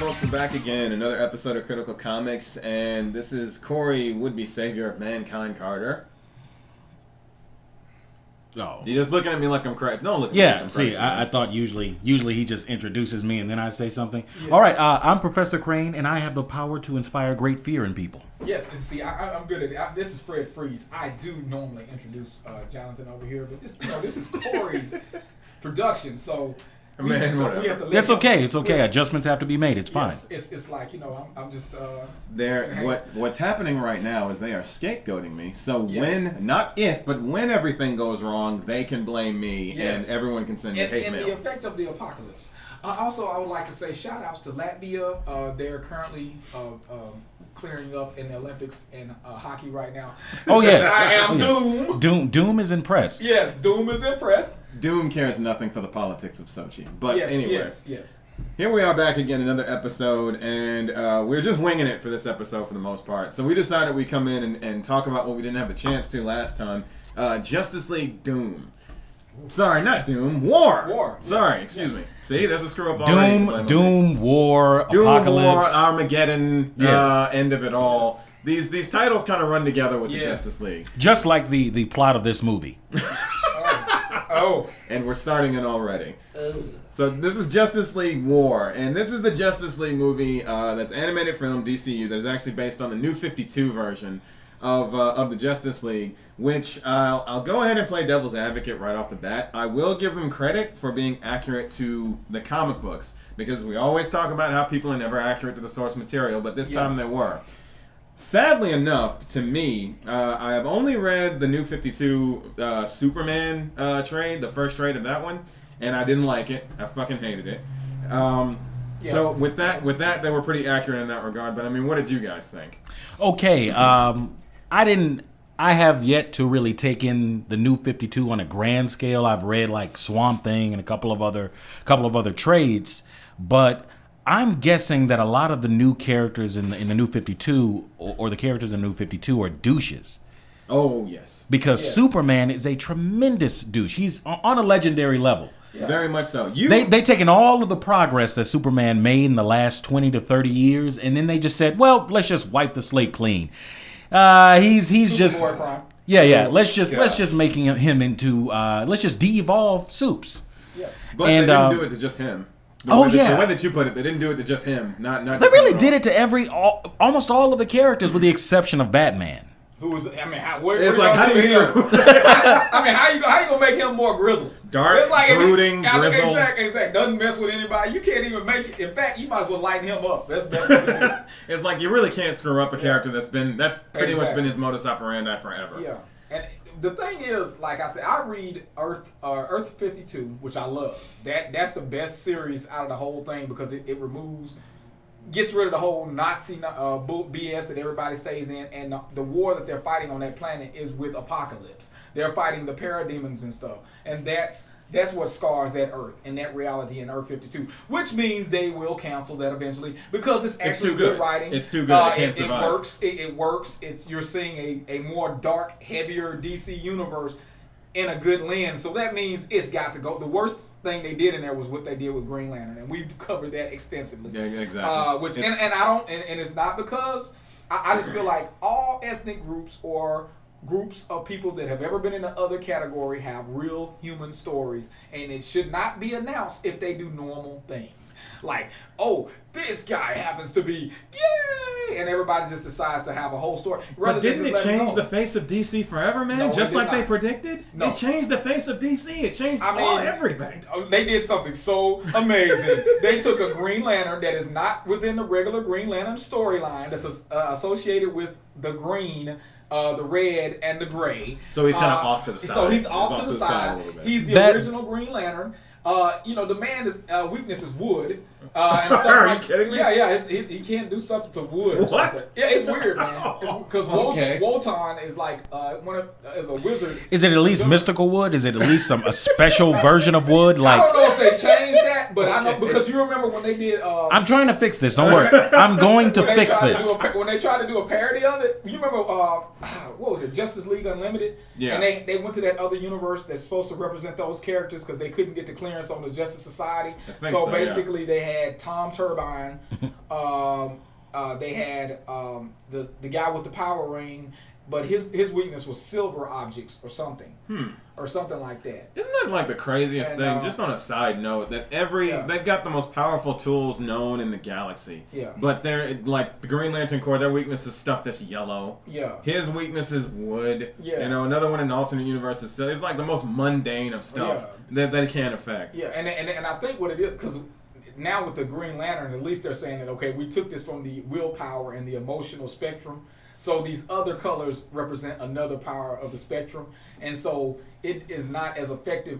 folks, we're back again. Another episode of Critical Comix, and this is Corey, would-be savior of mankind, Carter. Oh. You're just looking at me like I'm correct. No, look at me Yeah, like I'm see, crazy, I right? thought usually he just introduces me and then I say something. Yeah. All right, I'm Professor Crane, and I have the power to inspire great fear in people. Yes, see, I'm good at it. This is Fred Freeze. I do normally introduce Jonathan over here, but this is Corey's production, so we have to let That's him, okay. It's okay. Adjustments have to be made. It's fine. Yes, it's like, I'm just What's happening right now is they are scapegoating me. So Yes. when, not if, but when everything goes wrong, they can blame me, Yes. and everyone can send me hate and mail. the effect of the apocalypse. Also, I would like to say shout outs to Latvia. They're currently clearing up in the Olympics in hockey right now. Oh yes, I am yes. Doom. Doom is impressed. Yes, Doom is impressed. Doom cares nothing for the politics of Sochi. But anyway, yes. here we are back again, another episode, and we're just winging it for this episode for the most part. So we decided we'd come in and talk about what we didn't have the chance to last time, Justice League Doom. Sorry, not Doom. War. Sorry, excuse me. See, there's a screw up already. Doom, War, Doom, Apocalypse. War, Armageddon, Yes. end of it all. Yes. These titles kind of run together with the Yes. Justice League. Just like the plot of this movie. Oh. And we're starting it already. So this is Justice League War, and this is the Justice League movie that's animated film DCU that is actually based on the New 52 version of the Justice League, which I'll go ahead and play devil's advocate right off the bat. I will give them credit for being accurate to the comic books, because we always talk about how people are never accurate to the source material, but this time they were. Sadly enough, to me, I have only read the New 52 Superman trade, the first trade of that one, and I didn't like it. I fucking hated it. So with that, they were pretty accurate in that regard. But I mean, what did you guys think? Okay, I have yet to really take in the New 52 on a grand scale. I've read like Swamp Thing and a couple of other trades, but I'm guessing that a lot of the new characters in the New 52 or the characters in the New 52 are douches. Oh yes, Because Superman is a tremendous douche. He's on a legendary level. yeah. Very much so. They taken all of the progress that Superman made in the last 20 to 30 years, and then they just said, well, let's just wipe the slate clean. He's just Prime. yeah. Let's just making him into let's just de-evolve Supes. Yeah. but they didn't do it to just him. The way that you put it, they didn't do it to just him. Not. They really did it to almost all of the characters, with the exception of Batman. Who was? I mean, how It's like, how do you I mean, how you gonna make him more grizzled? Dark, it's like brooding, grizzled. Exactly. Doesn't mess with anybody. You can't even make it. In fact, you might as well lighten him up. That's best. You can do. It's like you really can't screw up a character that's pretty much been his modus operandi forever. Yeah, and the thing is, like I said, I read Earth 52, which I love. That's the best series out of the whole thing, because it gets rid of the whole Nazi BS that everybody stays in, and the war that they're fighting on that planet is with Apocalypse. They're fighting the parademons and stuff, and that's what scars that Earth and that reality in Earth 52, which means they will cancel that eventually, because it's actually too good. writing. It's too good. It can't survive. It works. It works. You're seeing a more dark, heavier DC universe in a good lens, so that means it's got to go. The worst thing they did in there was what they did with Green Lantern, and we've covered that extensively. Yeah, exactly. And I don't, and it's not because I just feel like all ethnic groups or groups of people that have ever been in the other category have real human stories, and it should not be announced if they do normal things. Like, oh, this guy happens to be yay, and everybody just decides to have a whole story. But didn't it change the face of DC forever, man? No, Just like not. they predicted? No. It changed the face of DC. It changed everything. They did something so amazing. They took a Green Lantern that is not within the regular Green Lantern storyline, that's associated with the green, the red, and the gray. So he's kind of off to the side. So he's off to the side. A little bit. He's the original Green Lantern. The man's weakness is wood. And stuff Are like, you kidding me? Yeah. He can't do something to wood. or What? something. Yeah, it's weird, man. Because Okay. Wotan is like is a wizard. Is it at least mystical wood? Is it at least a special version of wood? I Like, don't know if they changed that, but I know because you remember when they did. I'm trying to fix this. Don't worry. I'm going to when they fix tried this. when they tried to do a parody of it, you remember what was it, Justice League Unlimited? Yeah. And they went to that other universe that's supposed to represent those characters because they couldn't get the clearance clearance on the Justice Society. So basically, they had Tom Turbine. They had the guy with the power ring, but his weakness was silver objects or something. Or something like that. Isn't that like the craziest thing? Just on a side note, that they've got the most powerful tools known in the galaxy. Yeah. But they're like the Green Lantern Corps. Their weakness is stuff that's yellow. Yeah. His weakness is wood. Yeah. You know, another one in the alternate universe is it's like the most mundane of stuff that they can't affect. Yeah, and I think what it is, because now with the Green Lantern, at least they're saying that okay, we took this from the willpower and the emotional spectrum. So these other colors represent another power of the spectrum, and so it is not as effective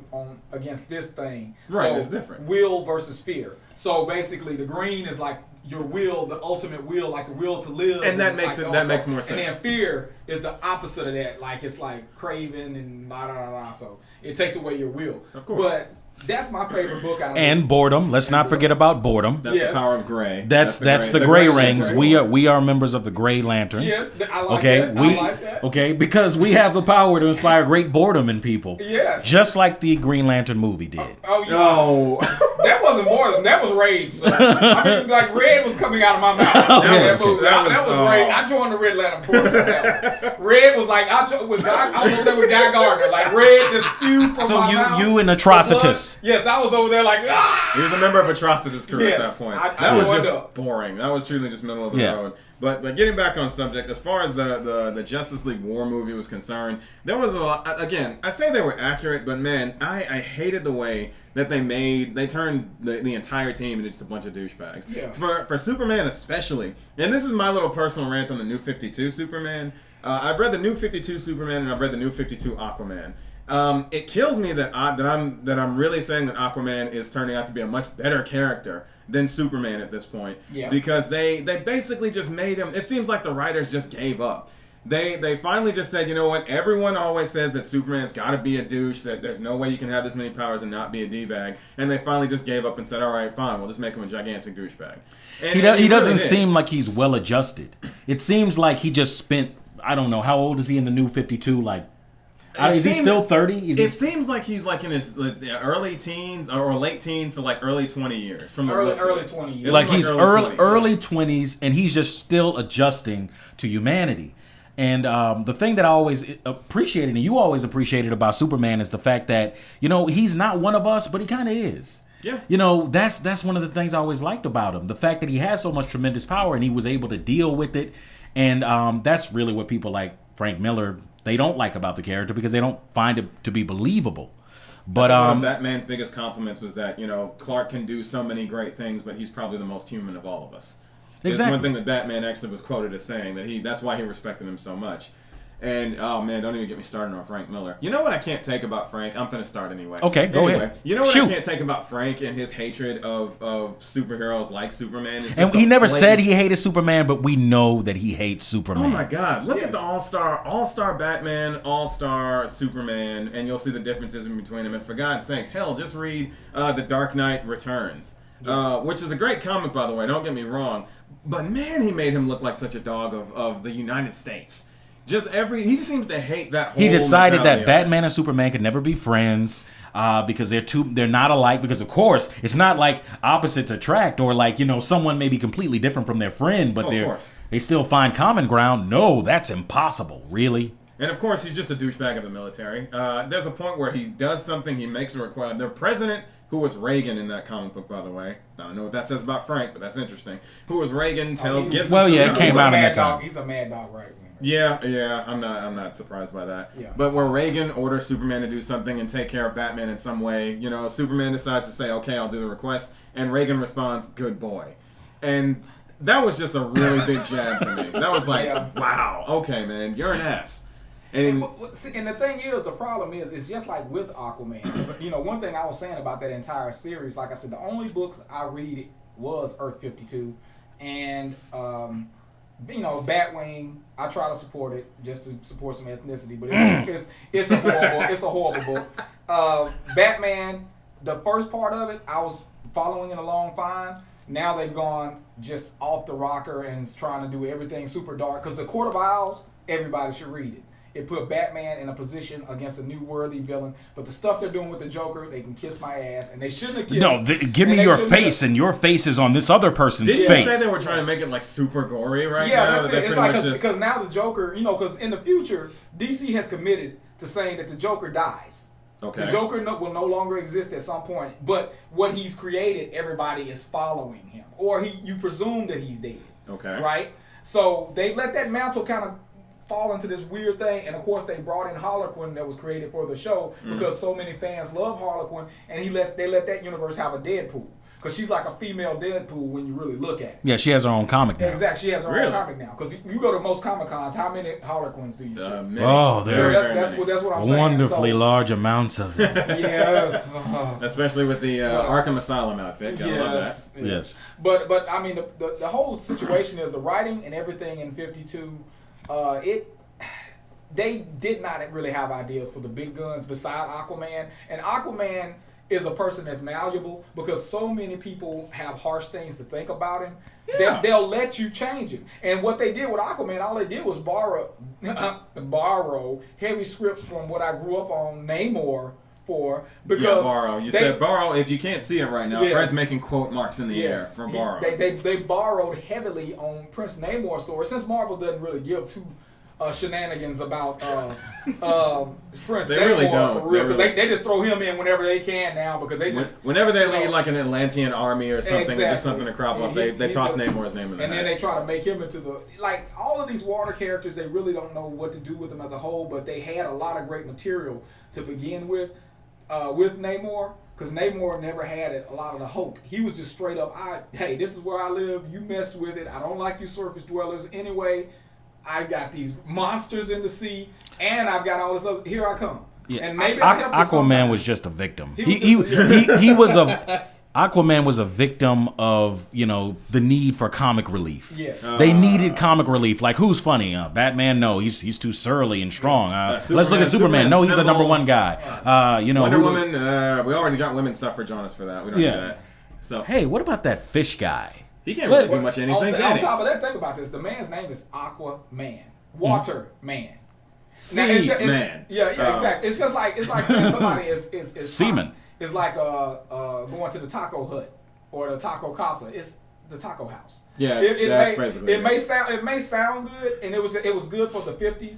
against this thing. Right, so it's different. Will versus fear. So basically, the green is like your will, the ultimate will, like the will to live, and that makes like that makes more sense. And then fear is the opposite of that. Like it's like craving and blah blah blah. So it takes away your will. Of course. But that's my favorite book out of And boredom. Let's not forget about boredom. That's the power of gray. That's the gray rings. We are members of the Gray Lanterns. Yes, I like okay, that. we I like that. okay because we have the power to inspire great boredom in people. Yes, just like the Green Lantern movie did. Oh, that wasn't boredom. That was rage. Sir. I mean, like red was coming out of my mouth. That was rage. I joined the Red Lantern Corps. Red was like I was over there with Guy Gardner. Like red just spewed from my mouth. So you an Atrocitus. Yes, I was over there like ah. He was a member of Atrocitus crew at that point. That was just boring. That was truly just middle of the road. But getting back on subject, as far as the Justice League War movie was concerned, there was a lot. Again, I say they were accurate, but man, I hated the way that they turned the entire team into just a bunch of douchebags. Yeah. For Superman especially, and this is my little personal rant on the New 52 Superman. I've read the New 52 Superman and I've read the New 52 Aquaman. It kills me that I'm really saying that Aquaman is turning out to be a much better character than Superman at this point. Yeah. Because they basically just made him. It seems like the writers just gave up. They finally just said, you know what? Everyone always says that Superman's got to be a douche. That there's no way you can have this many powers and not be a d-bag. And they finally just gave up and said, all right, fine, we'll just make him a gigantic douchebag. And he doesn't seem like he's well adjusted. It seems like he just spent. I don't know, how old is he in the New 52? Like. Is he still 30? It seems like he's like in his early teens or late teens to like early 20 years. From the early 20 years. Like he's early 20s and he's just still adjusting to humanity. And the thing that I always appreciated, and you always appreciated about Superman, is the fact that, you know, he's not one of us, but he kind of is. Yeah. You know, that's one of the things I always liked about him. The fact that he has so much tremendous power and he was able to deal with it. And that's really what people like Frank Miller, they don't like about the character because they don't find it to be believable. But one of Batman's biggest compliments was that, you know, Clark can do so many great things, but he's probably the most human of all of us. Exactly. One thing that Batman actually was quoted as saying, that's why he respected him so much. And, oh man, don't even get me started on Frank Miller. You know what I can't take about Frank? I'm going to start anyway. Okay, go ahead. You know what I can't take about Frank and his hatred of superheroes like Superman? And he never said he hated Superman, but we know that he hates Superman. Oh my God. Look at the All-Star Batman, All-Star Superman, and you'll see the differences in between them. And for God's sakes, hell, just read The Dark Knight Returns, which is a great comic, by the way, don't get me wrong. But man, he made him look like such a dog of the United States. He just seems to hate that whole. He decided that Batman and Superman could never be friends because they're not alike. Because of course, it's not like opposites attract, or like, you know, someone may be completely different from their friend, but they still find common ground. No, that's impossible. Really. And of course, he's just a douchebag of the military. There's a point where he does something, he makes a request. The president, who was Reagan in that comic book, by the way. I don't know what that says about Frank, but that's interesting. Who was Reagan? Gives. Well, yeah, it came out in that time. He's a mad dog, right? Yeah, I'm not surprised by that. Yeah. But where Reagan orders Superman to do something and take care of Batman in some way, you know, Superman decides to say, okay, I'll do the request, and Reagan responds, good boy. And that was just a really big jab to me. That was like, wow, okay, man, you're an ass. And the thing is, the problem is, it's just like with Aquaman. You know, one thing I was saying about that entire series, like I said, the only books I read was Earth 52, and you know, Batwing, I try to support it just to support some ethnicity, but it's a horrible book. Batman, the first part of it, I was following it along fine. Now they've gone just off the rocker and is trying to do everything super dark. Because the Court of Owls, everybody should read it. It put Batman in a position against a new worthy villain. But the stuff they're doing with the Joker, they can kiss my ass, and they shouldn't have killed him. No, give me your face, and your face is on this other person's face. face. You say they were trying to make it like super gory right now? Yeah, that's it. It's like because now the Joker, because in the future, DC has committed to saying that the Joker dies. Okay. The Joker will no longer exist at some point, but what he's created, everybody is following him, or you presume that he's dead. Okay. Right. So they let that mantle kind of fall into this weird thing, and of course they brought in Harlequin that was created for the show because so many fans love Harlequin, and they let that universe have a Deadpool. Because she's like a female Deadpool when you really look at it. Yeah, she has her own comic now. Exactly, she has her own comic now. Because you go to most Comic Cons, how many Harlequins do you see? Oh, that's what I'm saying. Wonderfully large amounts of them. Yes. Especially with the Arkham Asylum outfit. I love that. Yes. But I mean, the whole situation is the writing and everything in 52. They did not really have ideas for the big guns beside Aquaman. And Aquaman is a person that's malleable because so many people have harsh things to think about him. Yeah. They'll let you change him. And what they did with Aquaman, all they did was borrow heavy scripts from what I grew up on Namor for. Because borrow. You said borrow. If you can't see it right now, Fred's making quote marks in the air for borrow. They borrowed heavily on Prince Namor's story. Since Marvel doesn't really give two shenanigans about Prince they Namor really don't. For real, because they just throw him in whenever they can now because they just whenever they lead like an Atlantean army or something, or just something to crop up, they toss Namor's name in there. And then they try to make him into all of these water characters. They really don't know what to do with them as a whole, but they had a lot of great material to begin with Namor. Because Namor never had a lot of the hope. He was just straight up, hey, this is where I live. You messed with it. I don't like you surface dwellers. Anyway, I've got these monsters in the sea, and I've got all this other. Here I come. Yeah. And maybe I'll help you Aquaman sometime. was just a victim. He was Aquaman was a victim of the need for comic relief. Yes. They needed comic relief. Like, who's funny? Batman? No, he's too surly and strong. Let's look at Superman. No, he's the number one guy. Wonder Woman. We already got women's suffrage on us for that. We don't do that. So hey, what about that fish guy? He can't really do much of anything. On top of that, think about this. The man's name is Aquaman. Water Man. Sea Man. Yeah, exactly. It's just like saying somebody is seaman. It's like going to the taco hut or the taco casa. It's the taco house. Yeah, that's basically it. May sound good, and it was good for the 50s.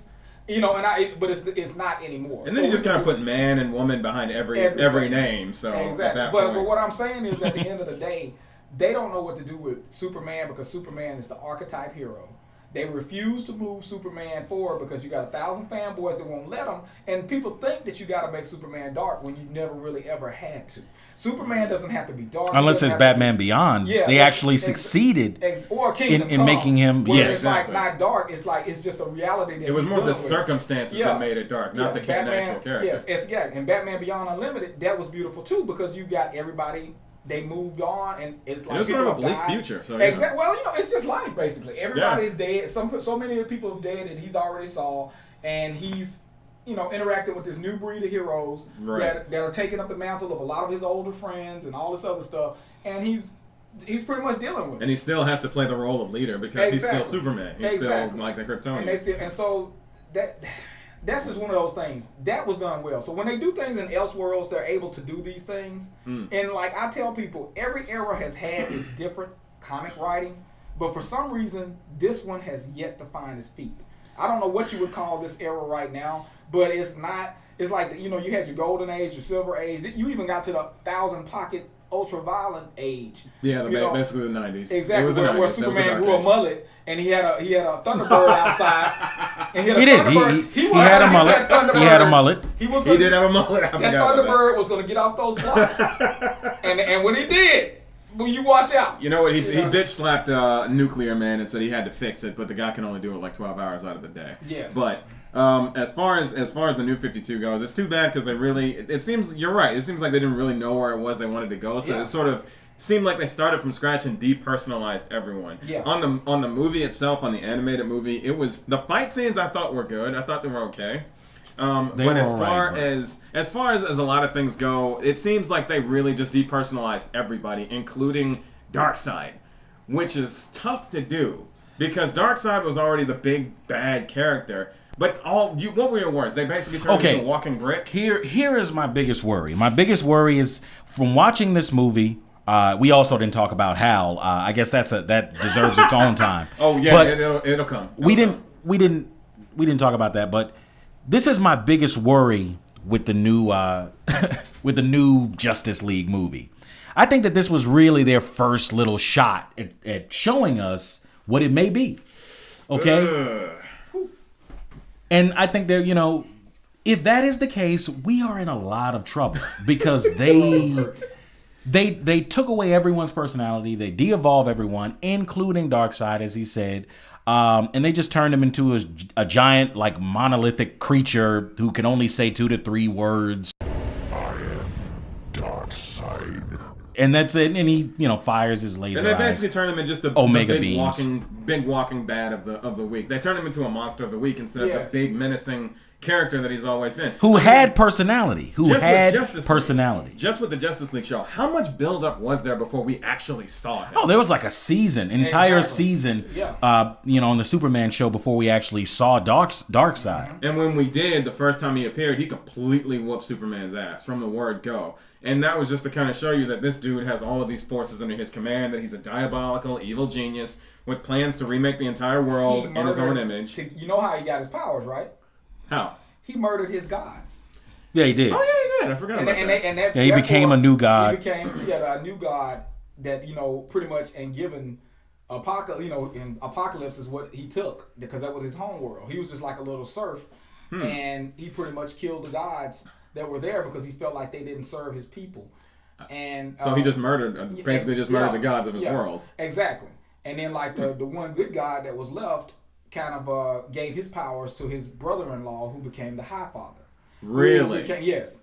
But it's not anymore. And then you just kind of put man and woman behind every name. So exactly. At that point. But what I'm saying is, at the end of the day, they don't know what to do with Superman because Superman is the archetype hero. They refuse to move Superman forward because you got 1,000 fanboys that won't let them, and people think that you got to make Superman dark when you never really ever had to. Superman doesn't have to be dark unless it's Batman Beyond. Yeah, they actually succeeded or Kingdom in making him. Yes, it's like not dark. It's just a reality that it was more the circumstances that made it dark, not the actual character. Yes, and Batman Beyond Unlimited, that was beautiful too because you got everybody. They moved on, and it's like it was sort of a bleak future. So exactly. Well, it's just life basically. Everybody's dead. So many people are dead that he's already saw, and he's interacting with this new breed of heroes that are taking up the mantle of a lot of his older friends and all this other stuff, and he's pretty much dealing with it. And he still has to play the role of leader because he's still Superman. He's still like the Kryptonian. And so that's just one of those things that was done well. So when they do things in Elseworlds, they're able to do these things. And like I tell people, every era has had its different comic writing, but for some reason, this one has yet to find its feet. I don't know what you would call this era right now, but it's not. It's like you had your golden age, your silver age. You even got to the 1,000 pocket ultra-violent age. Yeah, basically the 90s. Exactly, where Superman grew a mullet and he had a Thunderbird outside. And he did. He had a mullet. He had a mullet. He did have a mullet. That Thunderbird was going to get off those blocks. and when he did, well, you watch out. You know what? He bitch slapped Nuclear Man and said he had to fix it, but the guy can only do it like 12 hours out of the day. Yes. But as far as the New 52 goes, it's too bad because it seems you're right. It seems like they didn't really know where it was they wanted to go, so it sort of seemed like they started from scratch and depersonalized everyone. Yeah. On the movie itself, on the animated movie, it was the fight scenes I thought were good. I thought they were okay. But as far as a lot of things go, it seems like they really just depersonalized everybody, including Darkseid, which is tough to do because Darkseid was already the big bad character. But what were your words? They basically turned into a walking brick? Here is my biggest worry. My biggest worry is from watching this movie. We also didn't talk about Hal. I guess that deserves its own time. Oh yeah, but it'll come. We didn't talk about that. But this is my biggest worry with the new with the new Justice League movie. I think that this was really their first little shot at showing us what it may be. Okay. And I think they're, if that is the case, we are in a lot of trouble because they took away everyone's personality. They de-evolve everyone, including Darkseid, as he said. And they just turned him into a giant, like, monolithic creature who can only say 2 to 3 words. I am Darkseid. And that's it. And he, fires his laser eyes. And they basically turn him into just the Omega big walking bad of the week. They turn him into a monster of the week instead of the big menacing character that he's always been. Who had personality. Personality. Just with the Justice League show, how much buildup was there before we actually saw him? Oh, there was like an entire season, on the Superman show before we actually saw Darkseid. And when we did, the first time he appeared, he completely whooped Superman's ass from the word go. And that was just to kind of show you that this dude has all of these forces under his command, that he's a diabolical, evil genius with plans to remake the entire world in his own image. You know how he got his powers, right? How? He murdered his gods. Yeah, he did. Oh, yeah, he did. I forgot about that. He became a new god. A new god that, pretty much, and given in Apocalypse is what he took, because that was his home world. He was just like a little serf, and he pretty much killed the gods that were there because he felt like they didn't serve his people. And so he just murdered the gods of his world. Exactly. And then like the one good god that was left kind of gave his powers to his brother-in-law who became the High Father. Really? Yes.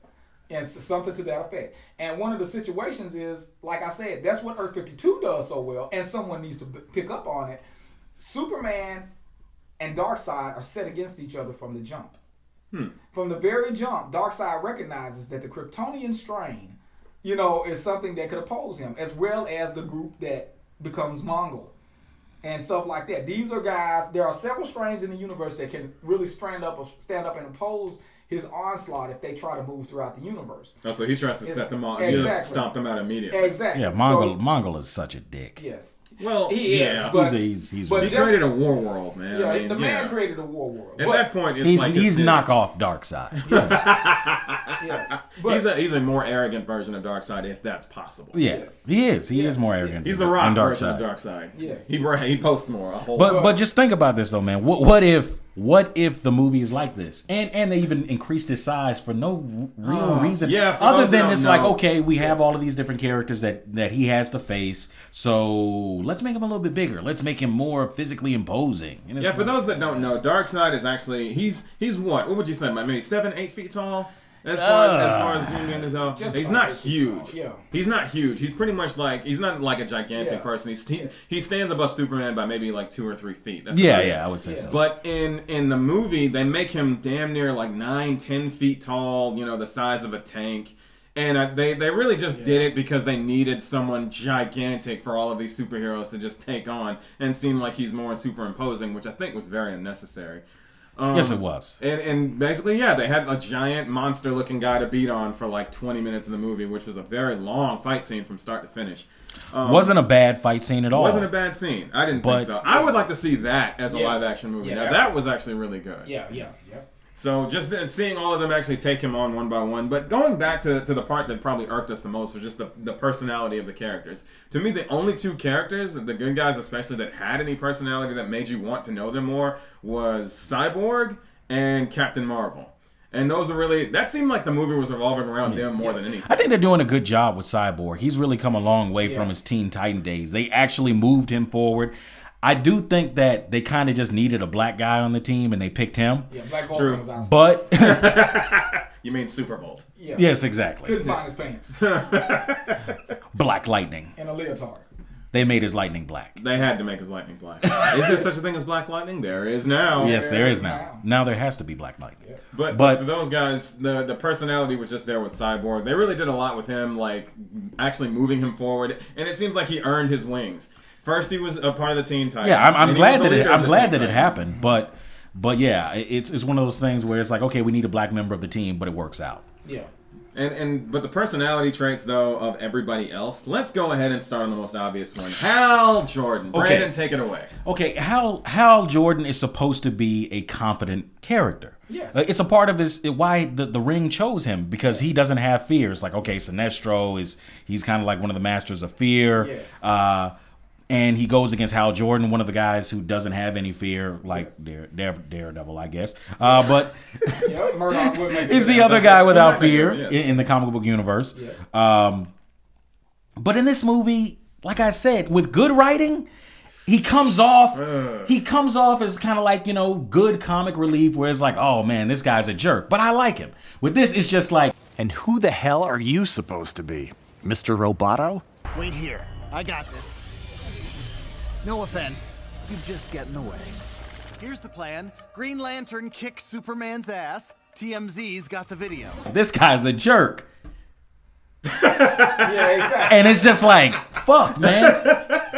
And something to that effect. And one of the situations is, like I said, that's what Earth 52 does so well, and someone needs to pick up on it. Superman and Darkseid are set against each other from the jump. From the very jump, Darkseid recognizes that the Kryptonian strain, is something that could oppose him, as well as the group that becomes Mongol and stuff like that. These are guys, there are several strains in the universe that can really stand up and oppose his onslaught if they try to move throughout the universe. Oh, so he tries to set them on. Exactly. He doesn't stomp them out immediately. Exactly. Yeah, Mongol is such a dick. Yes. Well, he is. But he created a war world, man. Yeah, the man created a war world. At that point, he's knockoff Darkseid. Yes. He's a more arrogant version of Darkseid, if that's possible. Yes, he is. He is more arrogant. He's the Rock version of Darkseid. Yes. He posts more. But just think about this though, man. What if the movie is like this, and they even increased his size for no real reason? Yeah. Other than it's like, okay, we have all of these different characters that he has to face, so let's make him a little bit bigger. Let's make him more physically imposing. Yeah. For those that don't know, Darkseid is actually he's what? What would you say? Maybe 7-8 feet tall. As far as he's not huge. Yeah. He's not huge. He's pretty much like he's not like a gigantic person. He stands above Superman by maybe like 2 or 3 feet. That's I would say so. But in the movie, they make him damn near like 9-10 feet tall. The size of a tank. And they really just did it because they needed someone gigantic for all of these superheroes to just take on and seem like he's more superimposing, which I think was very unnecessary. Yes, it was. And basically, they had a giant monster-looking guy to beat on for like 20 minutes of the movie, which was a very long fight scene from start to finish. Wasn't a bad fight scene at all. Wasn't a bad scene. I didn't think so. I would like to see that as a live-action movie. Now, that was actually really good. Yeah. So just seeing all of them actually take him on one by one. But going back to the part that probably irked us the most was just the personality of the characters. To me, the only two characters, the good guys especially, that had any personality that made you want to know them more was Cyborg and Captain Marvel. And those are really, that seemed like the movie was revolving around them more than anything. I think they're doing a good job with Cyborg. He's really come a long way from his Teen Titan days. They actually moved him forward. I do think that they kind of just needed a black guy on the team, and they picked him. Yeah, Black Bolt was awesome. But you mean Superbolt? Yeah. Yes, exactly. Couldn't find his pants. Black Lightning. And a leotard. They made his lightning black. They had to make his lightning black. Is there such a thing as black lightning? There is now. Yes, there is now. Now there has to be black lightning. Yes. But for those guys, the personality was just there with Cyborg. They really did a lot with him, like actually moving him forward, and it seems like he earned his wings. First, he was a part of the Teen Titans. Yeah, I'm glad that it happened, but But yeah, it's one of those things where it's like, okay, we need a black member of the team, but it works out. Yeah. But the personality traits though of everybody else. Let's go ahead and start on the most obvious one. Hal Jordan. Brandon, take it away. Okay, Hal Jordan is supposed to be a competent character. Yes. It's a part of why the Ring chose him, because he doesn't have fears. Like, okay, Sinestro he's kind of like one of the masters of fear. Yes. And he goes against Hal Jordan, one of the guys who doesn't have any fear, like Daredevil, I guess. But Murdoch would make he's the other guy without fear yes. in the comic book universe. Yes. But in this movie, like I said, with good writing, he comes off as kind of like, good comic relief, where it's like, oh man, this guy's a jerk, but I like him. With this, it's just like, and who the hell are you supposed to be? Mr. Roboto? Wait here. I got this. No offense. You just get in the way. Here's the plan. Green Lantern kicks Superman's ass. TMZ's got the video. this guy's a jerk. Yeah, exactly. And it's just like, fuck, man.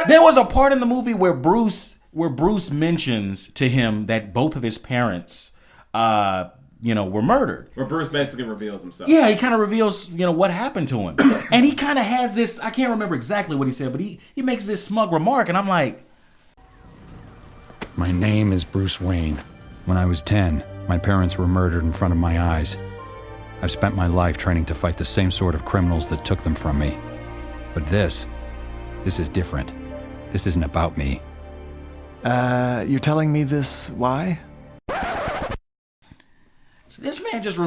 There was a part in the movie where Bruce mentions to him that both of his parents, were murdered. Where Bruce basically reveals himself. Yeah, he kind of reveals, what happened to him. And he kind of has this, I can't remember exactly what he said, but he makes this smug remark, and I'm like, my name is Bruce Wayne. When I was 10, my parents were murdered in front of my eyes. I've spent my life training to fight the same sort of criminals that took them from me. But this is different. This isn't about me. You're telling me this why? this man just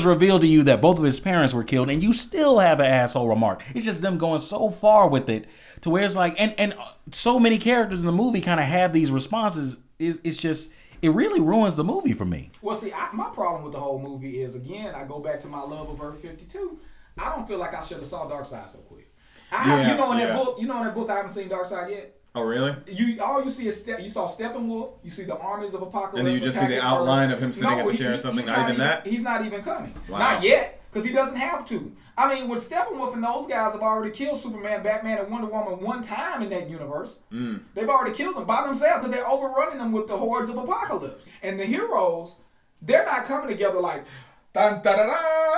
revealed to you that both of his parents were killed, and you still have an asshole remark. It's just them going so far with it to where it's like, and so many characters in the movie kind of have these responses. It's just, it really ruins the movie for me. Well, see, my problem with the whole movie is, again, I go back to my love of Earth 52. I don't feel like I should have saw Darkseid so quick. In that book, I haven't seen Darkseid yet. Oh, really? All you see is you saw Steppenwolf, you see the armies of Apocalypse, and then you just see the outline of him sitting at the chair or something. Not even that. He's not even coming. Wow. Not yet, because he doesn't have to. I mean, with Steppenwolf and those guys have already killed Superman, Batman, and Wonder Woman one time in that universe. They've already killed them by themselves because they're overrunning them with the hordes of Apocalypse. And the heroes, they're not coming together like, dun, da, da, da,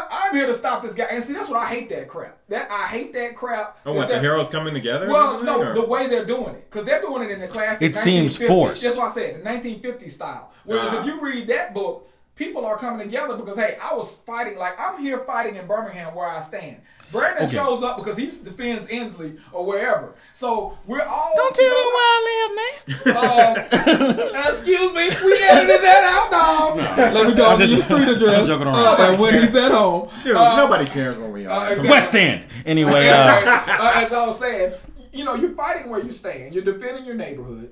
I'm here to stop this guy. And see, that's what I hate that crap. I hate that crap. Oh, what, the heroes coming together? Well, no, the way they're doing it. Because they're doing it in the classic It seems 1950s. forced. That's what I said, the 1950s style. Whereas if you read that book, people are coming together because, hey, I was fighting, like, I'm here fighting in Birmingham where I stand. Brandon shows up because he defends Inslee or wherever. So we're all... Don't tell them where I live, man. Excuse me, we edited that out, dog. No. Let me go to your street address. And when he's at home. Dude, nobody cares where we are. Exactly. West End. Anyway. As I was saying, you're fighting where you stand. You're defending your neighborhood.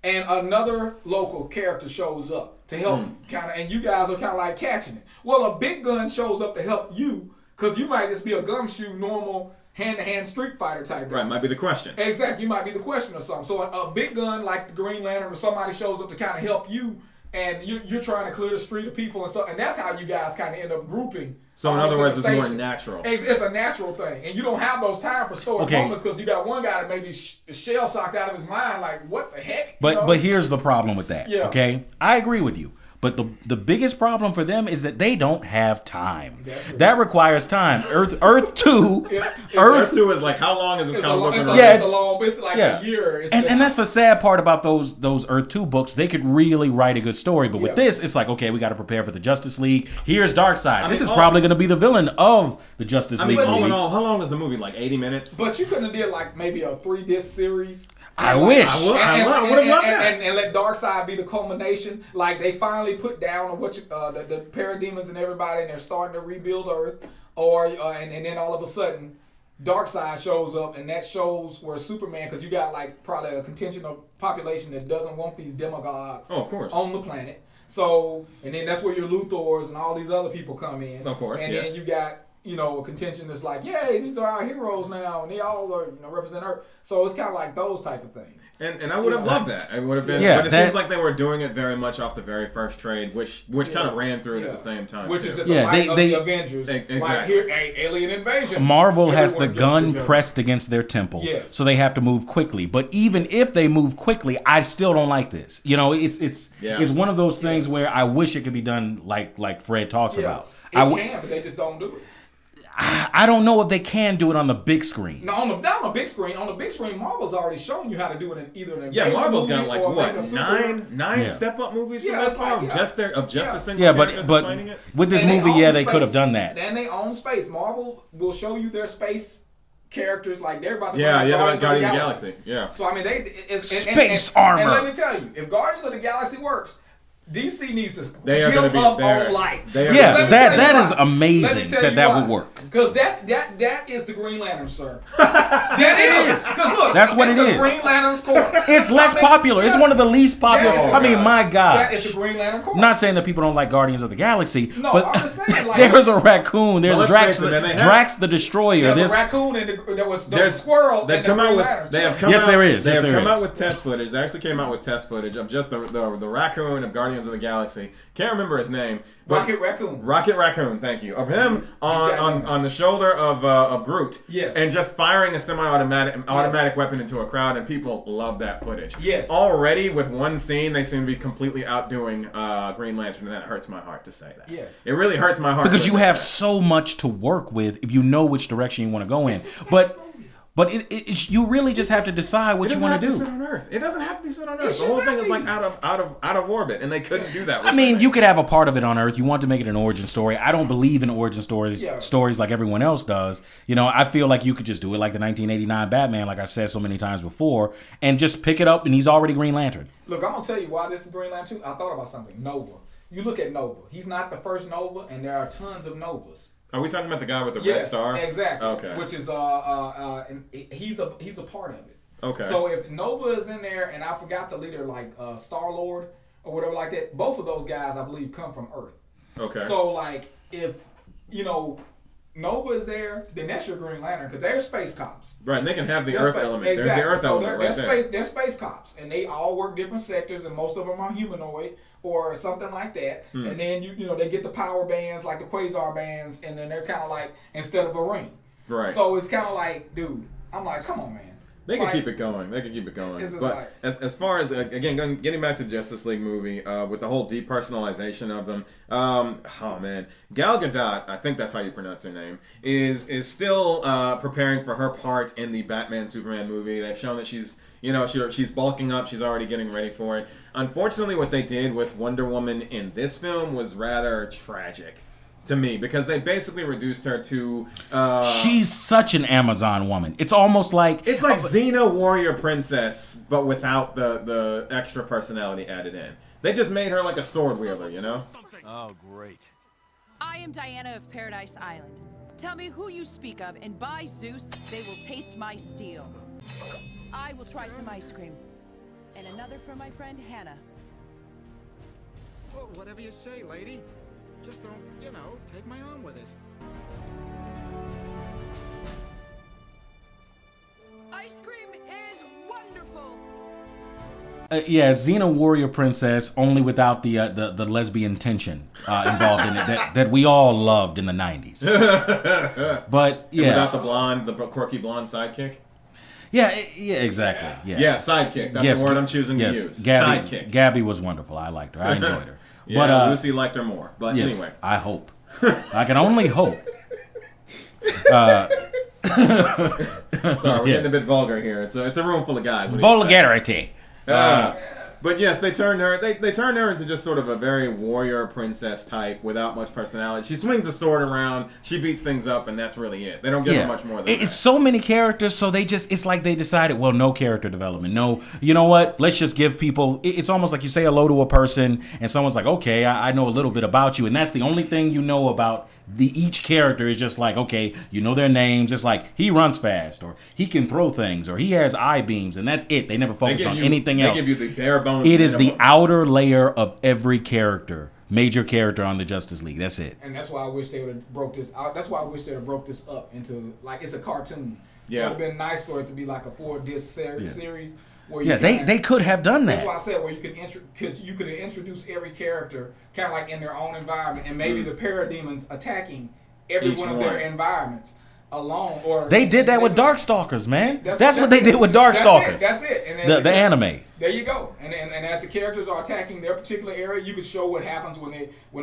And another local character shows up to help you, and you guys are kind of like catching it. Well, a big gun shows up to help you because you might just be a gumshoe, normal, hand-to-hand Street Fighter type guy. Right, might be the question. Exactly, you might be the question or something. So a big gun like the Green Lantern or somebody shows up to kind of help you, and you're trying to clear the street of people and stuff. And that's how you guys kind of end up grouping. So in other words, it's more natural. It's a natural thing. And you don't have those time for stoic moments because you got one guy that maybe shell-shocked out of his mind, like, what the heck? But here's the problem with that, okay? I agree with you. But the biggest problem for them is that they don't have time. That requires time. Earth 2. Earth 2 is like, how long is this comic book? It's like a year. And that's the sad part about those Earth 2 books. They could really write a good story. But with this, it's like, okay, we got to prepare for the Justice League. Here's Darkseid. This is probably going to be the villain of the Justice League. All in all, how long is the movie? Like 80 minutes? But you couldn't have did like maybe a 3-disc series. I wish. I would have loved that. And let Darkseid be the culmination. Like they finally put down the parademons and everybody, and they're starting to rebuild Earth. And then all of a sudden, Darkseid shows up, and that shows where Superman, because you got like probably a contingent of population that doesn't want these demagogues on the planet. So, and then that's where your Luthors and all these other people come in. Of course, and then you got contention is like, yay, these are our heroes now, and they all are, represent Earth. So it's kind of like those type of things. And I would have loved that. It would have been, but it seems like they were doing it very much off the very first trade, which kind of ran through it at the same time. Which is just a light of the Avengers. Exactly. Like here, alien invasion. Marvel has the gun pressed against their temple, so they have to move quickly. But even if they move quickly, I still don't like this. It's one of those things where I wish it could be done like Fred talks about. It can, but they just don't do it. I don't know if they can do it on the big screen. No, not on the big screen. On the big screen, Marvel's already shown you how to do it in either an invasion Marvel's movie got like nine step-up movies from this far of just the single characters explaining it. With this movie, they could have done that. And they own space. Marvel will show you their space characters like they're about to Guardians of the Galaxy. Yeah. So I mean, space armor. And let me tell you, if Guardians of the Galaxy works, DC needs to give up on life. That is amazing that would work. Because that is the Green Lantern, sir. That is. Because look, that's what it is. The Green Lantern's Corps. It's less popular. It's one of the least popular. I mean, my God. That is the Green Lantern Corps. I'm not saying that people don't like Guardians of the Galaxy. No, but I'm just saying like there's a raccoon. There's Drax the Destroyer. There's a raccoon and there was a squirrel. They've come out with. They have come out. There is. They have come out with test footage. They actually came out with test footage of just the raccoon of Guardians of the Galaxy. Can't remember his name. Rocket Raccoon. Rocket Raccoon, thank you. Of him on the shoulder of Groot. Yes. And just firing a semi-automatic weapon into a crowd, and people love that footage. Yes. Already with one scene, they seem to be completely outdoing Green Lantern, and that hurts my heart to say that. Yes. It really hurts my heart. Because you have so much to work with if you know which direction you want to go in. But you really just have to decide what you want to do. It doesn't have to be set on Earth. The whole thing is like out of orbit, and they couldn't do that. I mean, you could have a part of it on Earth. You want to make it an origin story. I don't believe in origin stories like everyone else does. I feel like you could just do it like the 1989 Batman, like I've said so many times before, and just pick it up, and he's already Green Lantern. Look, I'm gonna tell you why this is Green Lantern too. I thought about something. Nova. You look at Nova. He's not the first Nova, and there are tons of Novas. Are we talking about the guy with the red star? Exactly. Okay. Which is he's a part of it. Okay. So if Nova is in there, and I forgot the leader like Star-Lord or whatever like that, both of those guys I believe come from Earth. Okay. So like if Nova is there, then that's your Green Lantern because they're space cops. Right, and they can have the Earth element. Exactly. There's the Earth element right there. They're space cops, and they all work different sectors, and most of them are humanoid or something like that. And then they get the power bands like the Quasar bands, and then they're kind of like instead of a ring. Right. So it's kind of like, dude, I'm like, come on, man. They can keep it going. But as far as again getting back to the Justice League movie with the whole depersonalization of them, Gal Gadot, I think that's how you pronounce her name, is still preparing for her part in the Batman Superman movie. They've shown that she's bulking up. She's already getting ready for it. Unfortunately, what they did with Wonder Woman in this film was rather tragic to me because they basically reduced her to. She's such an Amazon woman. It's almost like it's like Xena Warrior Princess, but without the extra personality added in. They just made her like a sword wielder, Oh, great. I am Diana of Paradise Island. Tell me who you speak of, and by Zeus, they will taste my steel. I will try some ice cream. And another from my friend Hannah. Well, whatever you say, lady. Just don't, take my arm with it. Ice cream is wonderful! Xena Warrior Princess, only without the lesbian tension involved in it that we all loved in the 90s. But yeah, and without the quirky blonde sidekick. Yeah, exactly. Yeah, sidekick. That's the word I'm choosing to use. Sidekick. Gabby was wonderful. I liked her. I enjoyed her. Yeah, but Lucy liked her more. But anyway, I hope. I can only hope. Sorry, we're getting a bit vulgar here. It's a room full of guys. Vulgarity. But yes, they turned her. They turned her into just sort of a very warrior princess type without much personality. She swings a sword around, she beats things up, and that's really it. They don't give her much more than that. It's so many characters, so it's like they decided, well, no character development. No, you know what? Let's just give people. It's almost like you say hello to a person, and someone's like, okay, I know a little bit about you, and that's the only thing you know about. Each character is just like, okay, you know their names. It's like he runs fast, or he can throw things, or he has eye beams, and that's it. They never focus on anything else. They give you the bare bones. It is the outer layer of every character major character on the Justice League. That's it. And that's why I wish they would have broke this out. That's why I wish they would have broke this up into, like, it's a cartoon. Yeah. So it would have been nice for it to be like a 4-disc series. Where Yeah, they could have done that. That's why I said where you could because you could have introduced every character kind of like in their own environment, and maybe the parademons attacking every Each one of their environments alone. Or They did that with Darkstalkers, man. That's what they did with Darkstalkers. That's it. And the anime. There you go. And as the characters are attacking their particular area, you could show what happens when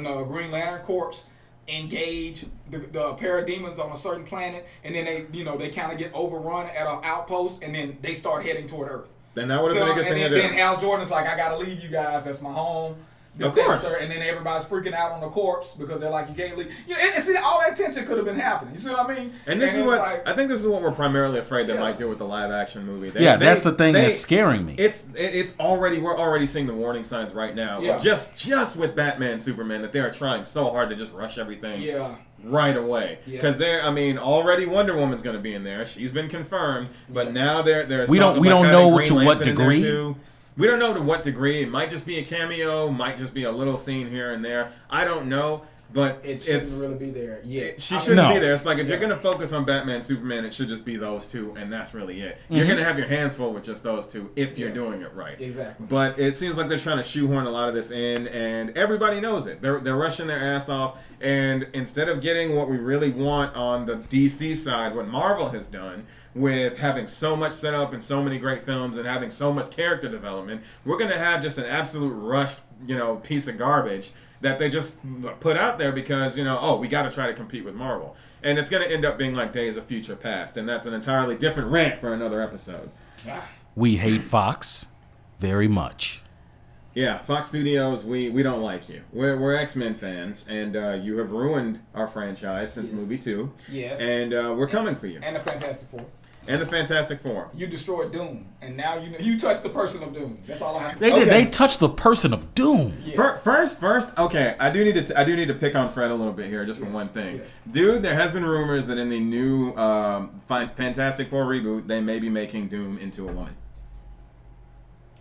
the Green Lantern Corps engage the parademons on a certain planet, and then they kind of get overrun at an outpost, and then they start heading toward Earth. Then that would have been a good thing to do. Then Hal Jordan's like, I gotta leave you guys. That's my home. Of course. And then everybody's freaking out on the corpse because they're like, you can't leave. And see, all that tension could have been happening. You see what I mean? And this is what I think. This is what we're primarily afraid they might do with the live action movie. That's the thing that's scaring me. We're already seeing the warning signs right now. Yeah. Just with Batman, Superman, that they are trying so hard to just rush everything. Yeah. Right away, because already Wonder Woman's going to be in there. She's been confirmed, but now there's we don't know to what degree. We don't know to what degree. It might just be a cameo, might just be a little scene here and there. I don't know, but it shouldn't really be there. Yeah, she shouldn't be there. It's like if you're going to focus on Batman, Superman, it should just be those two, and that's really it. You're going to have your hands full with just those two if you're doing it right. Exactly. But it seems like they're trying to shoehorn a lot of this in, and everybody knows it. They're rushing their ass off. And instead of getting what we really want on the DC side, what Marvel has done with having so much set up and so many great films and having so much character development, we're going to have just an absolute rushed, piece of garbage that they just put out there because, we got to try to compete with Marvel. And it's going to end up being like Days of Future Past. And that's an entirely different rant for another episode. We hate Fox very much. Yeah, Fox Studios, we don't like you. We're X-Men fans, and you have ruined our franchise since movie 2. Yes. And we're coming for you. And the Fantastic Four. And the Fantastic Four. You destroyed Doom, and now you touched the person of Doom. That's all I have to say. They did. They touched the person of Doom. Yes. First. Okay, I do need to pick on Fred a little bit here, just for one thing. Yes. Dude, there has been rumors that in the new Fantastic Four reboot, they may be making Doom into a woman.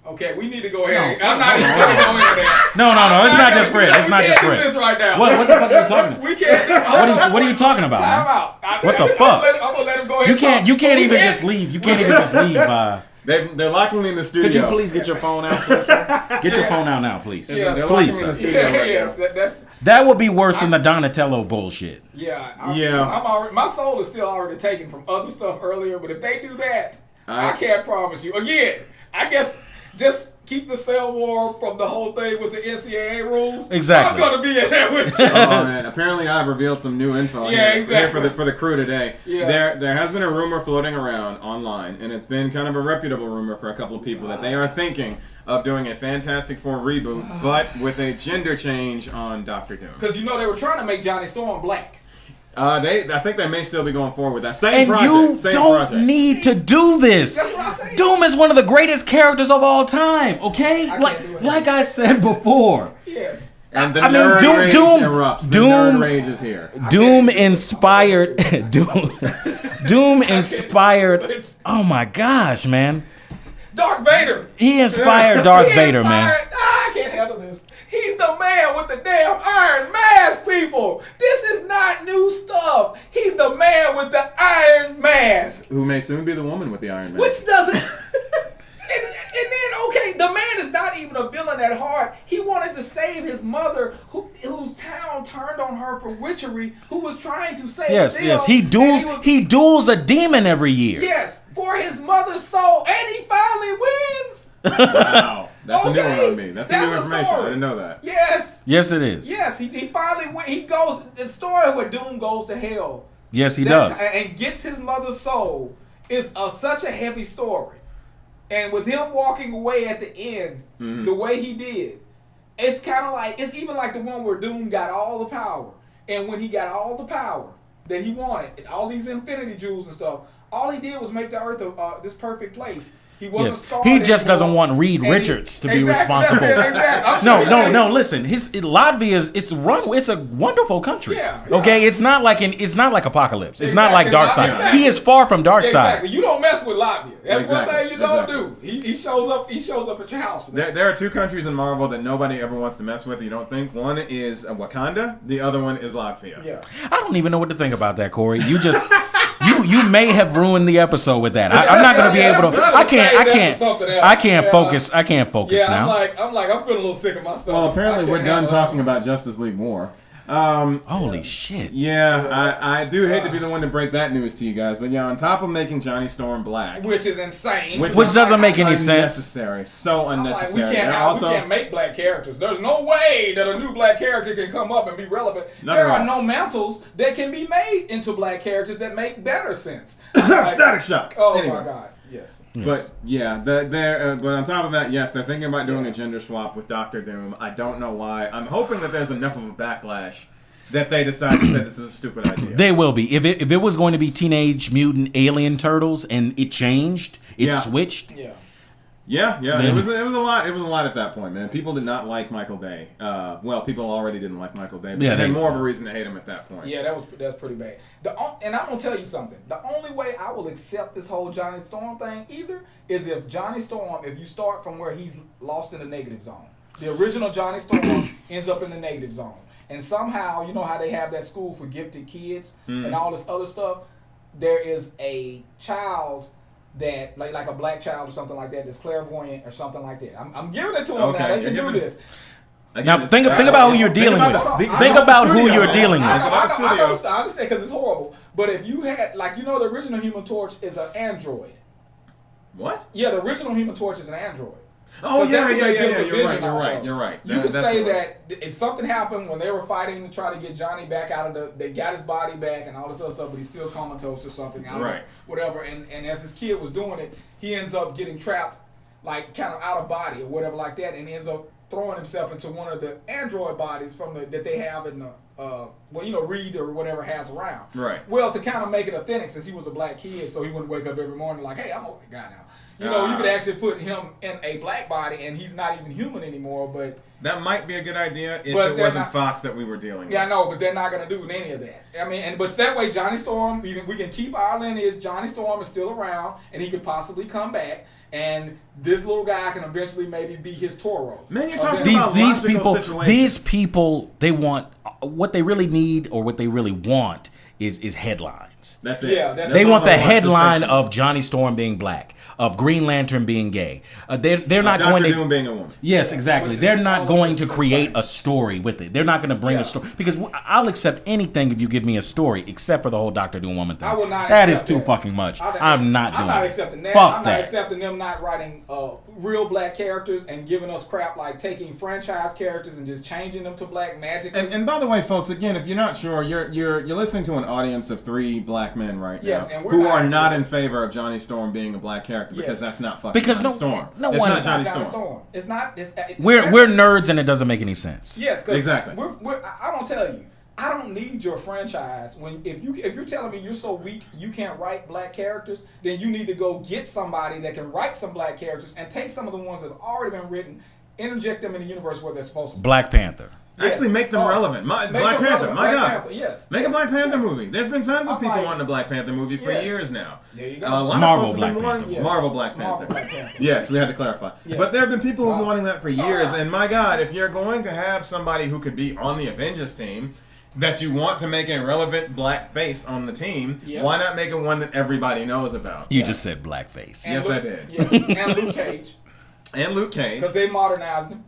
Okay, we need to go ahead. I'm not even going to go into that. No. It's not just Fred. It's not just Fred. This right now. What the fuck are you talking about? We can't. What are you talking about? Time man? out. What the fuck? I'm gonna let him go ahead. You can't even just leave. You can't even just leave. They're locking me in the studio. Could you please get your phone out, please? Get your phone out now, please. Yes. They're Please, locking me in the sir. studio right Yes, now. That would be worse than the Donatello bullshit. I'm already, my soul is still already taken from other stuff earlier, but if they do that, I can't promise you. Again, I guess just keep the cell war from the whole thing with the NCAA rules. Exactly. I'm gonna be in there with you. Oh man! Apparently, I've revealed some new info. Exactly. For the crew today. Yeah. There has been a rumor floating around online, and it's been kind of a reputable rumor for a couple of people that they are thinking of doing a Fantastic Four reboot, but with a gender change on Doctor Doom. Because they were trying to make Johnny Storm black. I think they may still be going forward with that And you don't need to do this. That's what I said. Doom is one of the greatest characters of all time. Okay, like I said before. Yes. And the nerd rage erupts. The nerd rage is here. Doom inspired. Doom inspired. Oh my gosh, man. Darth Vader. He inspired Darth Vader, man. I can't handle this. He's the man with the damn iron mask, people. This is not new stuff. He's the man with the iron mask. Who may soon be the woman with the iron mask. Which doesn't... and then, okay, the man is not even a villain at heart. He wanted to save his mother, whose town turned on her for witchery, who was trying to save them. Yes. He duels a demon every year. Yes, for his mother's soul, and he finally wins. Wow. That's a new one on me. That's a new information. Story. I didn't know that. Yes. Yes, it is. Yes, he finally went. He goes. The story where Doom goes to hell. Yes, he does. And gets his mother's soul is such a heavy story. And with him walking away at the end, the way he did, it's kind of like, it's even like the one where Doom got all the power. And when he got all the power that he wanted, all these infinity jewels and stuff, all he did was make the earth this perfect place. He wasn't Yes. scarred He just anymore. doesn't want Reed And Richards to be exactly, responsible. that's it, exactly. I'm No, sure no, he- no. Listen, Latvia's it's a wonderful country. Yeah. Okay, it's not like Apocalypse. It's not like Exactly. Darkseid. Exactly. He is far from Darkseid. Exactly. You don't mess with Latvia. That's Exactly. one thing you don't Exactly. do. He shows up. He shows up at your house for that. There are two countries in Marvel that nobody ever wants to mess with. You don't think? One is Wakanda. The other one is Latvia. Yeah. I don't even know what to think about that, Corey. You just you may have ruined the episode with that. I'm not going to be able to. I can't focus. I can't focus Yeah, now. I'm feeling a little sick of my stuff. Well, apparently we're done talking about Justice League War. Holy shit. Yeah, I do hate to be the one to break that news to you guys, but yeah, on top of making Johnny Storm black, which is insane. Which doesn't make any sense. Unnecessary. So unnecessary. We can't make black characters. There's no way that a new black character can come up and be relevant. There are no mantles that can be made into black characters that make better sense. Static Shock. Oh Anyway. my God. Yes. But yeah, but on top of that, yes, they're thinking about doing a gender swap with Doctor Doom. I don't know why. I'm hoping that there's enough of a backlash that they decide to say this is a stupid idea. They will be. If it was going to be Teenage Mutant Alien Turtles and it changed, switched. Yeah. It was a lot. It was a lot at that point, man. People did not like Michael Bay. Well, people already didn't like Michael Bay, but they had more of a reason to hate him at that point. Yeah, that's pretty bad. And I'm gonna tell you something. The only way I will accept this whole Johnny Storm thing is if Johnny Storm, if you start from where he's lost in the negative zone. The original Johnny Storm ends up in the negative zone. And somehow, you know how they have that school for gifted kids and all this other stuff? There is a child that, like a black child or something like that, that's clairvoyant or something like that. I'm giving it to them now. They can do this. Now, think about who you're dealing with. Think about who you're dealing with. I understand because it's horrible. But if you had, the original Human Torch is an android. What? Yeah, the original Human Torch is an android. Oh, yeah. You're right. You could say that if something happened when they were fighting to try to get Johnny back out of they got his body back and all this other stuff, but he's still comatose or something. Whatever. And as this kid was doing it, he ends up getting trapped, kind of out of body or whatever like that, and he ends up throwing himself into one of the android bodies that they have in the Reed or whatever has around. Right. Well, to kind of make it authentic, since he was a black kid, so he wouldn't wake up every morning like, hey, I'm a white guy now. You could actually put him in a black body, and he's not even human anymore. But that might be a good idea if it wasn't Fox that we were dealing with. Yeah, I know, but they're not going to do any of that. I mean, but that way, Johnny Storm, we can keep our lineage. Johnny Storm is still around, and he could possibly come back. And this little guy can eventually maybe be his Toro. Man, you're talking about these people, they want what they really need or what they really want is headlines. That's it. Yeah, they want the headline of Johnny Storm being black, of Green Lantern being gay. They're not going to Doom being a woman. Yes, exactly. They're not going to create a story with it. They're not going to bring a story because I'll accept anything if you give me a story, except for the whole Dr. Doom woman thing. I will not. That is too fucking much. I'm not accepting that. Fuck I'm that. not accepting them not writing real black characters and giving us crap like taking franchise characters and just changing them to black magically. And by the way, folks, again, if you're not sure, you're listening to an audience of 3 black men right now who are not in favor of Johnny Storm being a black character because that's not fucking Johnny Storm. No it's one not Johnny Storm. It's not. We're nerds and it doesn't make any sense. Yes, exactly. I'm gonna tell you. I don't need your franchise. If you're telling me you're so weak you can't write black characters, then you need to go get somebody that can write some black characters and take some of the ones that have already been written, interject them in the universe where they're supposed to be. Black Panther. Yes. Actually, make them relevant. Black Panther, my God. Panther, yes. Make a Black Panther movie. There's been tons of people wanting a Black Panther movie for years now. There you go. Marvel Black Panther. Yes. Marvel Black Panther. Yes, we had to clarify. Yes. But there have been people who are wanting that for years. And my God, if you're going to have somebody who could be on the Avengers team, that you want to make a relevant black face on the team, why not make it one that everybody knows about? You just said blackface. Yes, I did. Yes, and Luke Cage. And Luke Cage. Because they modernized him.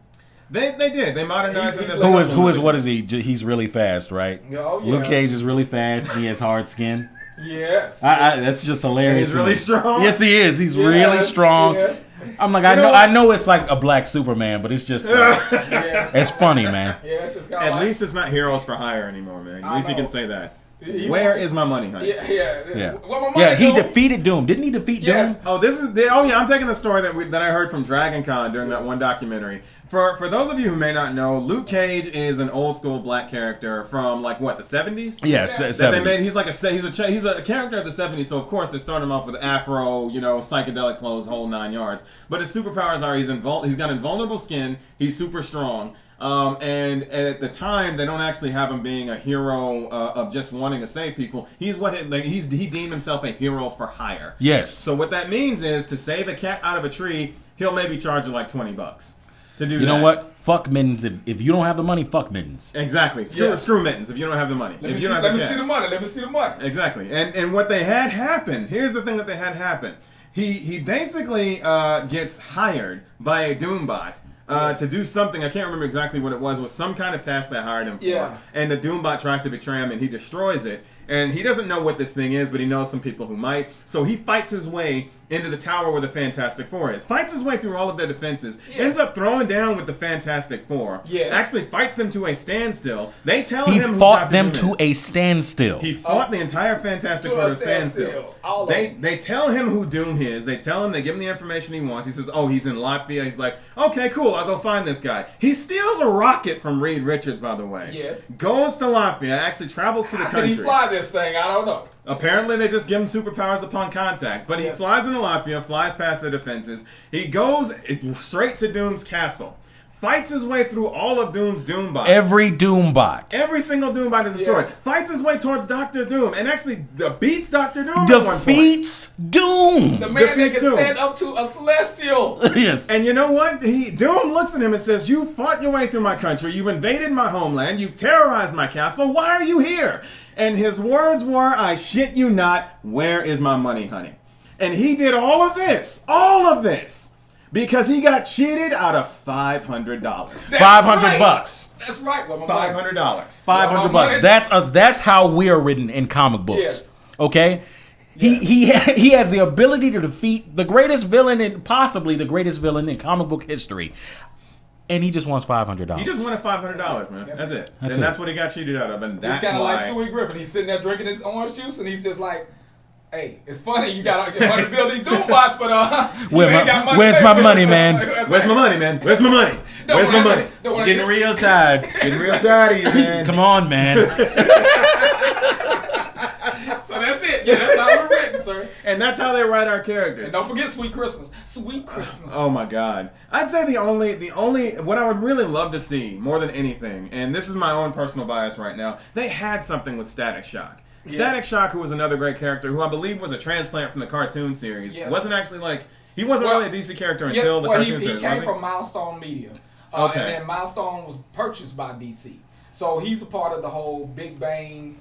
They did. They modernized him. Who is what is he? He's really fast, right? Oh, yeah. Luke Cage is really fast. He has hard skin. Yes. That's just hilarious. And he's really strong. Yes, he is. He's really strong. Yes. I'm like, I know it's like a black Superman, but it's just it's funny, man. Yes, it's At least it's not Heroes for Hire anymore, man. At least you can say that. Where is my money, honey? He defeated Doom. Didn't he defeat Doom? Oh, I'm taking the story that I heard from Dragon Con during that one documentary. For those of you who may not know, Luke Cage is an old school black character from like what, the 70s? Yes, 70s. He's a character of the 70s, so of course they start him off with afro, psychedelic clothes, whole 9 yards. But his superpowers are he's got invulnerable skin, he's super strong. And at the time, they don't actually have him being a hero of just wanting to save people. He deemed himself a hero for hire. Yes. So what that means is to save a cat out of a tree, he'll maybe charge you like $20 to do that. You know what? Fuck mittens. If you don't have the money, fuck mittens. Exactly. Screw mittens if you don't have the money. Let me see the money. Exactly. And what they had happen, here's the thing that they had happen. He basically gets hired by a Doombot. To do something, I can't remember exactly what it was some kind of task they hired him for. Yeah. And the Doombot tries to betray him and he destroys it. And he doesn't know what this thing is, but he knows some people who might. So he fights his way into the tower where the Fantastic Four is. Fights his way through all of their defenses. Yes. Ends up throwing down with the Fantastic Four. Yes. Actually fights them to a standstill. They tell him who fought them to a standstill. He fought the entire Fantastic Four to a standstill. They tell him who Doom is. They give him the information he wants. He says, oh, he's in Latvia. He's like, okay, cool, I'll go find this guy. He steals a rocket from Reed Richards, by the way. Yes. Goes to Latvia, actually travels to the country. How can he fly this thing? I don't know. Apparently, they just give him superpowers upon contact. But he flies into Latvia, flies past their defenses. He goes straight to Doom's castle. Fights his way through all of Doom's Doombots. Every Doombot. Every single Doombot is destroyed. Yes. Fights his way towards Dr. Doom. And actually beats Dr. Doom Defeats Doom. The man that can stand up to a celestial. Yes. And you know what? Doom looks at him and says, you fought your way through my country. You've invaded my homeland. You've terrorized my castle. Why are you here? And his words were, I shit you not, where is my money, honey? And he did all of this, because he got cheated out of $500. $500. That's right. $500. $500. That's how we are written in comic books. Yes. Okay? Yes. He has the ability to defeat the greatest villain possibly the greatest villain in comic book history. And he just wants $500. He just wanted $500, man. That's it. That's what he got cheated out of. And that's kind of like Stewie Griffin. He's sitting there drinking his orange juice, and he's just like, hey, it's funny you got to get money to build these Doombots, but where's my money, man? Where's my money, man? Where's my money? Where's my money? Getting real tired. Getting real tired of you, man. Come on, man. So that's it. Yeah, that's how we're written, sir. And that's how they write our characters. And don't forget Sweet Christmas. Sweet Christmas. Oh my God. I'd say the only what I would really love to see more than anything, and this is my own personal bias right now, they had something with Static Shock. Yes. Static Shock, who was another great character, who I believe was a transplant from the cartoon series, wasn't actually he wasn't really a DC character until the cartoon series. He came from Milestone Media. Okay. And then Milestone was purchased by DC. So he's a part of the whole Big Bang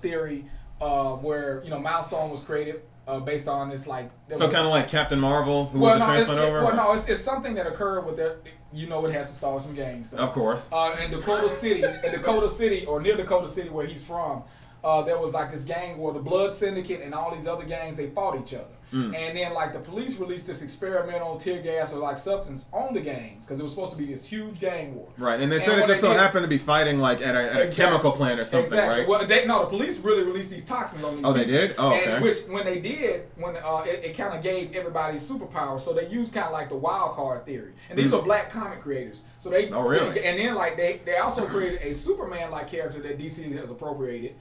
theory where, Milestone was created based on this kind of like Captain Marvel, who was a transplant over? Well, no, it's something that occurred with it. It has to start with some gangs. Of course. In Dakota City, or near Dakota City where he's from, there was like this gang war, the Blood Syndicate and all these other gangs, they fought each other. And then the police released this experimental tear gas or substance on the gangs because it was supposed to be this huge gang war. Right, and they said it just so happened to be fighting at a chemical plant or something, right? Well, the police really released these toxins on these people. They did? Oh, okay. And when they did, it kind of gave everybody superpowers, so they used kind of like the wild card theory. And these are black comic creators. So they really? And then they also created a Superman-like character that DC has appropriated,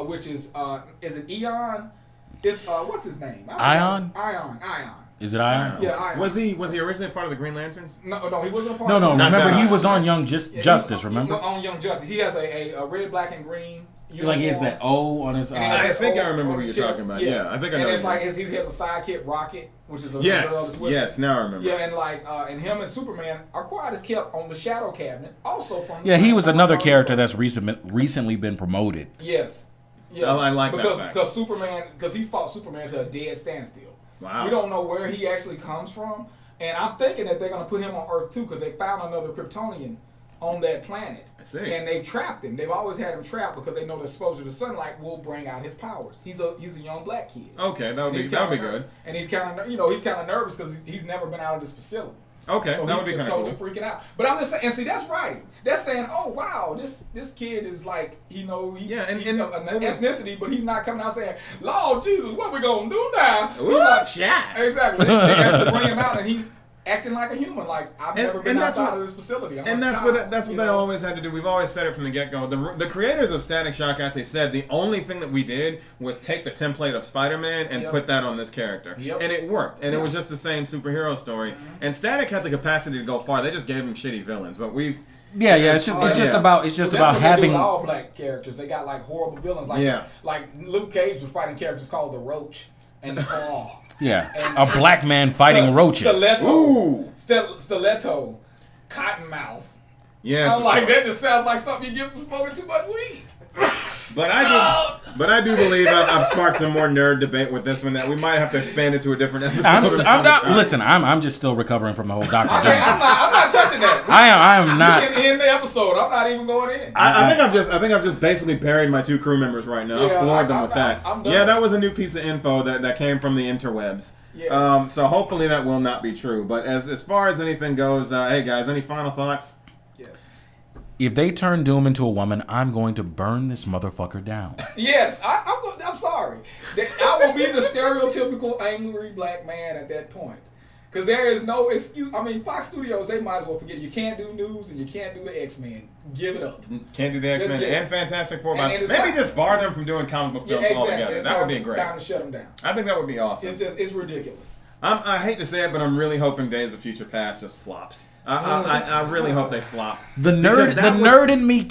which is it Eon? It's what's his name? Ion. Is it Ion? Yeah, Ion. Was he originally part of the Green Lanterns? No, he wasn't a part. No. Remember, he was on Young Justice. Remember? On Young Justice, he has a red, black, and green. He has that O on his. I think I remember what you're talking about. Yeah, I think I know. And it's he has a sidekick, Rocket, which is a yes. Now I remember. Yeah, and him and Superman are quiet as kept on the Shadow Cabinet, also from. Yeah, he was another character that's recently been promoted. Yes. Yeah, I like that because Superman, he's fought Superman to a dead standstill. Wow. We don't know where he actually comes from, and I'm thinking that they're gonna put him on Earth too because they found another Kryptonian on that planet. I see. And they've trapped him. They've always had him trapped because they know the exposure to sunlight will bring out his powers. He's a young black kid. Okay, that'll be good. And he's kind of nervous because he's never been out of this facility. Okay, so that would be he's kind just of totally cool. freaking out. But I'm just saying, and see, that's right. That's saying, oh wow, this kid is like, he's an ethnicity, but he's not coming out saying, Lord Jesus, what we gonna do now? Ooh, Like, chat. exactly. They actually bring him out, and he's acting like a human. Like, I've never been outside of this facility. And that's what they always had to do. We've always said it from the get-go. The creators of Static Shock actually said the only thing that we did was take the template of Spider-Man and put that on this character. Yep. And it worked. And it was just the same superhero story. And Static had the capacity to go far. They just gave him shitty villains. But we've... Yeah, it's just about having with all black characters. They got like horrible villains. Like Luke Cage was fighting characters called the Roach and the Claw. Yeah, and a black man fighting roaches. Stiletto, Cottonmouth. Yes, I'm like, that just sounds like something you get from smoking too much weed. But I do believe I've sparked some more nerd debate with this one that we might have to expand it to a different episode. I'm just still recovering from the whole Dr. Doom. I'm not touching that. I am not. We can end the episode. I'm not even going in. I think I've just basically buried my 2 crew members right now. I've floored them with that. I'm done. Yeah, that was a new piece of info that came from the interwebs. Yes. So hopefully that will not be true. But as far as anything goes, hey guys, any final thoughts? Yes. If they turn Doom into a woman, I'm going to burn this motherfucker down. Yes, I'm sorry. I will be the stereotypical angry black man at that point. Because there is no excuse. I mean, Fox Studios, they might as well forget it. You can't do news and you can't do the X-Men. Give it up. Can't do the X-Men and Fantastic Four. Maybe just bar them from doing comic book films altogether. That would be great. It's time to shut them down. I think that would be awesome. It's ridiculous. I hate to say it, but I'm really hoping Days of Future Past just flops. I really hope they flop. The nerd in me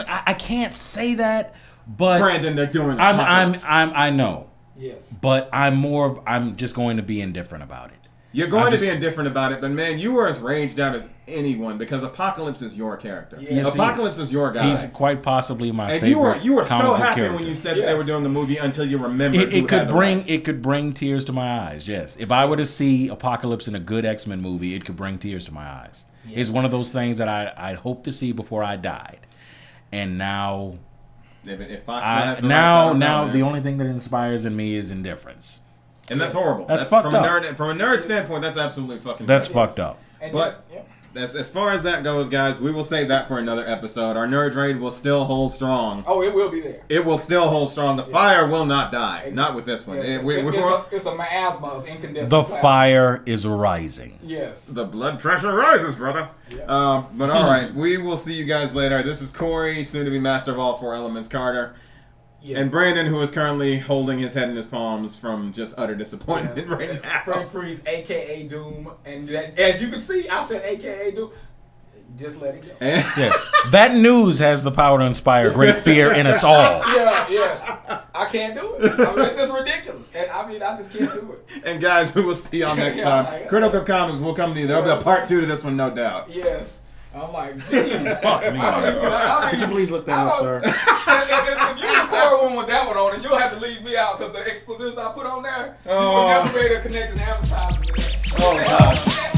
I can't say that, but Brandon, they're doing. I know. Yes. But I'm just going to be indifferent about it. You're going to be indifferent about it, but man, you were as raged out as anyone because Apocalypse is your character. Yes, Apocalypse is your guy. He's quite possibly my and favorite. You were so happy character. when you said that they were doing the movie until you remembered it could bring tears to my eyes. Yes, if I were to see Apocalypse in a good X-Men movie, it could bring tears to my eyes. Yes. It's one of those things that I'd hope to see before I died, and now. If Fox now the only thing that inspires in me is indifference. And that's horrible. That's fucked up. From a nerd standpoint, that's absolutely fucking That's fucked up. But as far as that goes, guys, we will save that for another episode. Our nerd raid will still hold strong. Oh, it will be there. It will still hold strong. The fire will not die. Exactly. Not with this one. It's a miasma of incandescent The plasma. fire is rising. Yes. The blood pressure rises, brother. Yeah. But all right, we will see you guys later. This is Corey, soon to be master of all 4 elements, Carter. Yes. And Brandon, who is currently holding his head in his palms from just utter disappointment right now. Frank Freeze, a.k.a. Doom. And as you can see, I said a.k.a. Doom. Just let it go. Yes. That news has the power to inspire great fear in us all. Yes. I can't do it. I mean, it's just ridiculous. And I just can't do it. And guys, we will see y'all next time. Critical Comix will come to you. There'll be a part 2 to this one, no doubt. Yes. I'm like, geez. Fuck me. Could you please look that up, sir? If you record one with that one on it, you'll have to leave me out because the expletives I put on there, you will never be able to connect an advertisement. Oh, God.